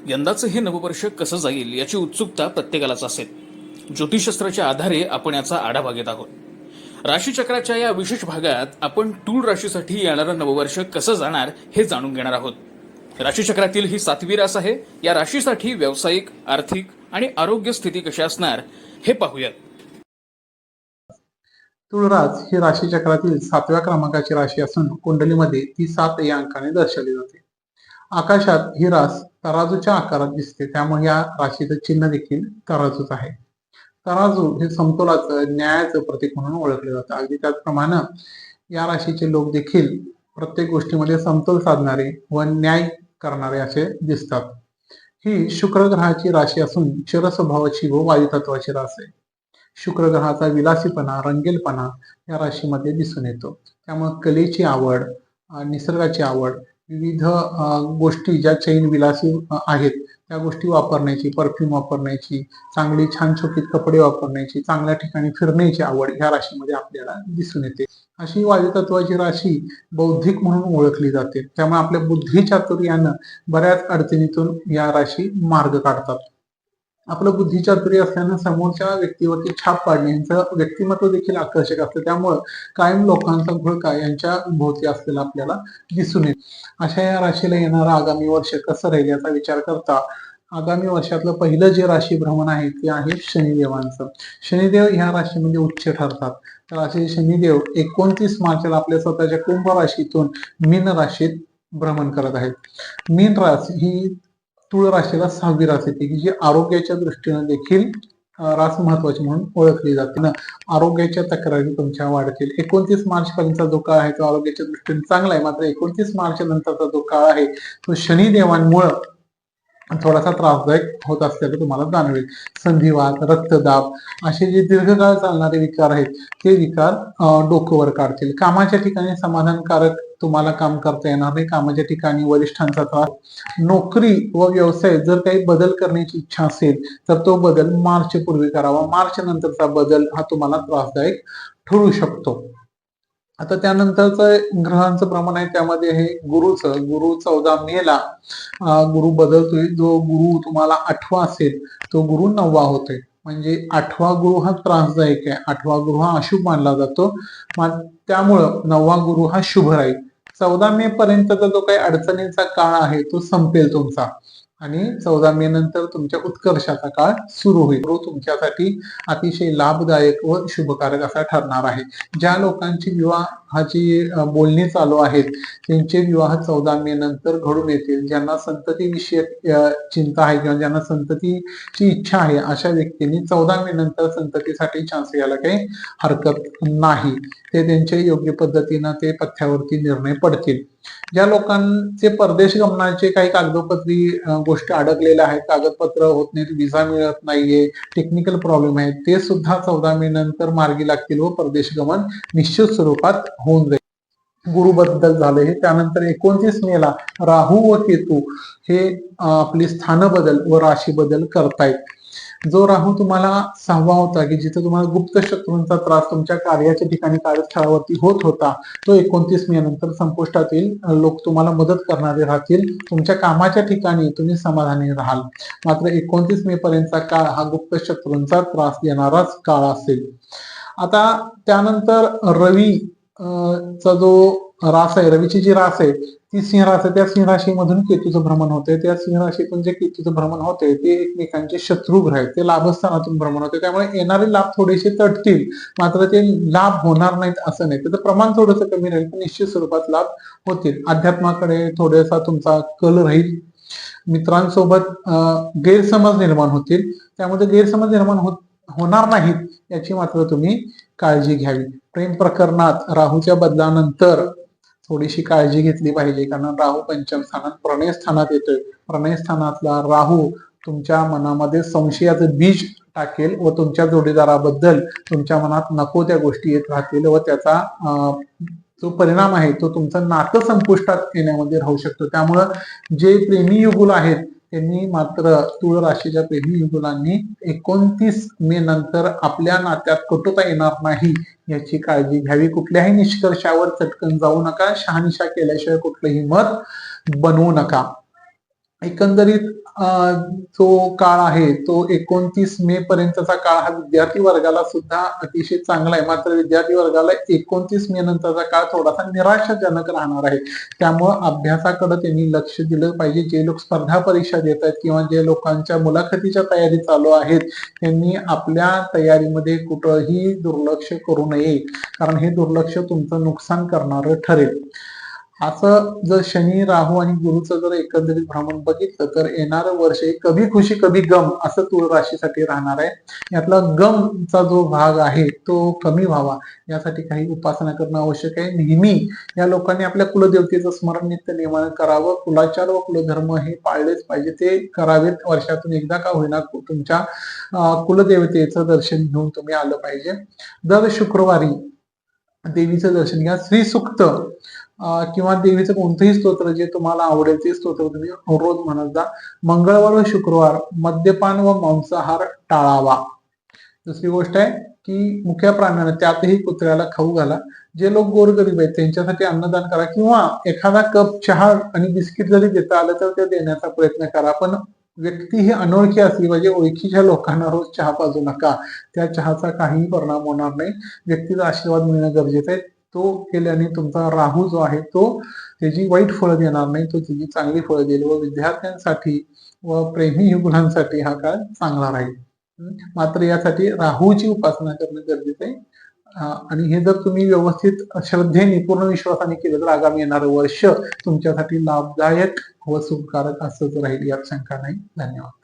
यंदाचं हे नववर्ष कसं जाईल याची उत्सुकता प्रत्येकालाच असेल. ज्योतिषशास्त्राच्या आधारे आपण याचा आढावा घेत आहोत. राशीचक्राच्या या विशेष भागात आपण तूळ राशीसाठी येणारं नववर्ष कसं जाणार हे जाणून घेणार आहोत. राशीचक्रातील ही 7वी रास आहे. या राशीसाठी व्यावसायिक, आर्थिक आणि आरोग्य स्थिती कशी असणार हे पाहूयात. तुळरास ही राशीचक्रातील 7व्या क्रमांकाची राशी असून कुंडलीमध्ये ती 7 या अंकाने दर्शवली जाते. आकाशात ही रास तराजूच्या आकारात दिसते, त्यामुळे या राशीचं चिन्ह देखील तराजूच आहे. तराजू हे समतोलाचं, न्यायाचं प्रतीक म्हणून ओळखले जातं. अगदी त्याचप्रमाणे या राशीचे लोक देखील प्रत्येक गोष्टीमध्ये समतोल साधणारे व न्याय करणारे असे दिसतात. ही शुक्र ग्रहाची राशी असून चर स्वभावाची व वायुतत्वाची रास आहे. शुक्र ग्रहाचा विलासीपणा, रंगीलपणा या राशीमध्ये दिसून येतो. त्यामुळे कलेची आवड, निसर्गाची आवड, विविध गोष्टी ज्या चैन विलासी आहेत त्या गोष्टी वापरण्याची, परफ्यूम वापरण्याची, चांगली छान छोकीत कपडे वापरण्याची, चांगल्या ठिकाणी फिरण्याची आवड ह्या राशीमध्ये आपल्याला दिसून येते. अशी वायुतत्वाची राशी बौद्धिक म्हणून ओळखली जाते. त्यामुळे आपल्या बुद्धी चातुर्यानं बऱ्याच अडचणीतून या राशी मार्ग काढतात. आपलं बुद्धिचातुर्य असल्यानं समोरच्या व्यक्तीवरती छाप पाडणे, यांचं व्यक्तिमत्व देखील आकर्षक असतं. त्यामुळं कायम लोकांचा घोळका यांच्या भोवती असलेला आपल्याला दिसून येतो. अशा या राशीला येणारं आगामी वर्ष कसं राहील याचा विचार करता आगामी वर्षातलं पहिलं जे राशी भ्रमण आहे ते आहे शनिदेवांचं. शनिदेव ह्या राशीमध्ये उच्च ठरतात. तर असे शनिदेव 29 मार्चला आपल्या स्वतःच्या कुंभ राशीतून मीन राशीत भ्रमण करत आहेत. मीन रास ही तुळ राशीला 6वी रास येते, की जी आरोग्याच्या दृष्टीने देखील रास महत्वाची म्हणून ओळखली जाते. ना आरोग्याच्या तक्रारी तुमच्या वाढतील. 29 मार्च पर्यंतचा जो काळ आहे तो आरोग्याच्या दृष्टीने चांगला आहे. मात्र 29 मार्च नंतरचा जो काळ आहे तो शनिदेवांमुळे थोडासा त्रासदायक होत असल्याचं तुम्हाला जाणवेल. संधिवात, रक्तदाब असे जे दीर्घकाळ चालणारे विकार आहेत ते विकार डोकं वर काढतील. कामाच्या ठिकाणी समाधानकारक तुम्हाला काम करता येणार नाही. कामाच्या ठिकाणी वरिष्ठांचा त्रास. नोकरी व व्यवसाय जर काही बदल करण्याची इच्छा असेल तर तो बदल मार्च पूर्वी करावा. मार्च नंतरचा बदल हा तुम्हाला त्रासदायक ठरू शकतो. आता त्यानंतरचं ग्रहांचं प्रमाण आहे त्यामध्ये आहे गुरुचं. गुरु 14 मेला गुरु बदलतोय. जो गुरु तुम्हाला 8वा असेल तो गुरु 9वा होतोय. म्हणजे 8वा गुरु हा त्रासदायक आहे. 8वा गुरु हा अशुभ मानला जातो. त्यामुळं 9वा गुरु हा शुभ राहील. 14 मे पर्यंतचा जो काही अडचणींचा काळ आहे तो संपेल तुमचा आणि 14 मे नंतर तुमच्या उत्कर्षाचा काळ सुरू होईल. तो तुमच्यासाठी अतिशय लाभदायक व शुभकारक असा ठरणार आहे. ज्या लोकांची विवाहाची बोलणी चालू आहेत त्यांचे विवाह 14 मे नंतर घडून येतील. ज्यांना संतती विषयक चिंता आहे किंवा ज्यांना संततीची इच्छा आहे अशा व्यक्तींनी 14 मे नंतर संततीसाठी चान्स घ्यायला काही हरकत नाही. ते त्यांच्या योग्य पद्धतीनं ते पथ्यावरती निर्णय पडतील. ज्या लोकांचे परदेश गमनाचे काही कागदोपत्री गोष्टी अडकलेल्या आहेत, कागदपत्र होत नाहीत, विजा मिळत नाहीये, टेक्निकल प्रॉब्लेम आहेत, ते सुद्धा 14 मे नंतर मार्गी लागतील व परदेश गमन निश्चित स्वरूपात होऊन जाईल. गुरुबद्दल झाले हे. त्यानंतर 29 मेला राहू व केतू हे आपली स्थान बदल व राशी बदल करतायत. जो राहू तुम्हाला 6वा होता, की जिथे तुम्हाला गुप्त शत्रूंचा त्रास तुमच्या कार्याच्या ठिकाणी, कार्यस्थळावरती होत होता, तो 29 मे नंतर संपुष्टात येईल. लोक तुम्हाला मदत करणारे राहतील. तुमच्या कामाच्या ठिकाणी तुम्ही समाधानी राहाल. मात्र 29 मे पर्यंतचा काळ हा गुप्त शत्रूंचा त्रास देणाराच काळ असेल. आता त्यानंतर रवी चा जो रास आहे, रवीची जी रास आहे ती सिंह रास आहे. त्या सिंह राशीमधून केतूचं भ्रमण होते. त्या सिंह राशीतून जे केतूचं भ्रमण होते ते एकमेकांचे शत्रू ग्रह आहेत. ते लाभस्थानातून भ्रमण होते. त्यामुळे येणारे लाभ थोडेसे तटतील. मात्र ते लाभ होणार नाहीत असं नाही. त्याचं प्रमाण थोडंसं कमी राहील पण निश्चित स्वरूपात लाभ होतील. अध्यात्माकडे थोडासा तुमचा कल राहील. मित्रांसोबत गैरसमज निर्माण होतील. त्यामध्ये गैरसमज निर्माण होणार नाहीत याची मात्र तुम्ही काळजी घ्यावी. प्रेम प्रकरणात राहूच्या बदलानंतर थोडीशी काळजी घेतली पाहिजे. कारण राहू पंचम स्थानात प्रणय स्थानात येतोय. प्रणय स्थानातला राहू तुमच्या मनामध्ये संशयाचं बीज टाकेल व तुमच्या जोडीदाराबद्दल तुमच्या मनात नको त्या गोष्टी येत राहतील व त्याचा जो परिणाम आहे तो तुमचं नातं संपुष्टात येण्यामध्ये राहू शकतो. त्यामुळं जे प्रेमी युगुल आहेत त्यांनी मात्र तुळ राशीच्या प्रेमी युगुलांनी 29 मे नंतर आपल्या नात्यात कटुता येणार नाही याची काळजी घ्यावी. कुठल्याही निष्कर्षावर चटकन जाऊ नका. शहानिशा केल्याशिवाय कुठलंही मत बनवू नका. एकंदरीत जो काळ आहे तो 29 मे पर्यंतचा काळ हा विद्यार्थी वर्गाला सुद्धा अतिशय चांगला आहे. मात्र विद्यार्थी वर्गाला 29 मे नंतरचा काळ थोडासा निराशाजनक राहणार आहे. त्यामुळं अभ्यासाकडे त्यांनी लक्ष दिलं पाहिजे. जे लोक स्पर्धा परीक्षा देत आहेत किंवा जे लोकांच्या मुलाखतीच्या तयारी चालू आहेत त्यांनी आपल्या तयारीमध्ये कुठंही दुर्लक्ष करू नये, कारण हे दुर्लक्ष तुमचं नुकसान करणारं ठरेल. असं जर शनी, राहू आणि गुरुचं जर एकंदरीत भ्रमण बघितलं तर येणारं वर्ष हे कभी खुशी कभी गम असं तुळ राशीसाठी राहणार आहे. यातला गमचा जो भाग आहे तो कमी व्हावा यासाठी काही उपासना करणं आवश्यक आहे. नेहमी या लोकांनी आपल्या कुलदेवतेचं स्मरण नित्य नियमानं करावं. कुलाचार व कुलधर्म हे पाळलेच पाहिजे, ते करावेत. वर्षातून एकदा का होईना तुमच्या कुलदेवतेचं दर्शन घेऊन तुम्ही आलं पाहिजे. दर शुक्रवारी देवीचं दर्शन घ्या. श्री सुक्त किंवा देवीचं कोणतंही स्तोत्र जे तुम्हाला आवडेल ते स्तोत्र तुम्ही रोज म्हणत जा. मंगळवार व शुक्रवार मद्यपान व मांसाहार टाळावा. दुसरी गोष्ट आहे की मुख्या प्राण्यांना त्यातही कुत्र्याला खाऊ घाला. जे लोक गोरगरीब आहेत त्यांच्यासाठी अन्नदान करा किंवा एखादा कप चहा आणि बिस्किट जरी देता आलं तर ते देण्याचा प्रयत्न करा. पण व्यक्ती ही अनोळखी असली पाहिजे. ओळखीच्या लोकांना रोज चहा पाजू नका, त्या चहाचा काहीही परिणाम होणार नाही. व्यक्तीचा आशीर्वाद मिळणं गरजेचं आहे. तो केल्याने तुमचा राहू जो आहे तो त्याची वाईट फळं देणार नाही, तो त्याची चांगली फळं देईल व विद्यार्थ्यांसाठी व प्रेमी युगुलांसाठी हा काळ चांगला राहील. मात्र यासाठी राहूची उपासना करणं गरजेचं आहे. आणि हे जर तुम्ही व्यवस्थित श्रद्धेने पूर्ण विश्वासाने केलं तर आगामी येणारं वर्ष तुमच्यासाठी लाभदायक व सुखकारक असंच राहील, यात शंका नाही. धन्यवाद.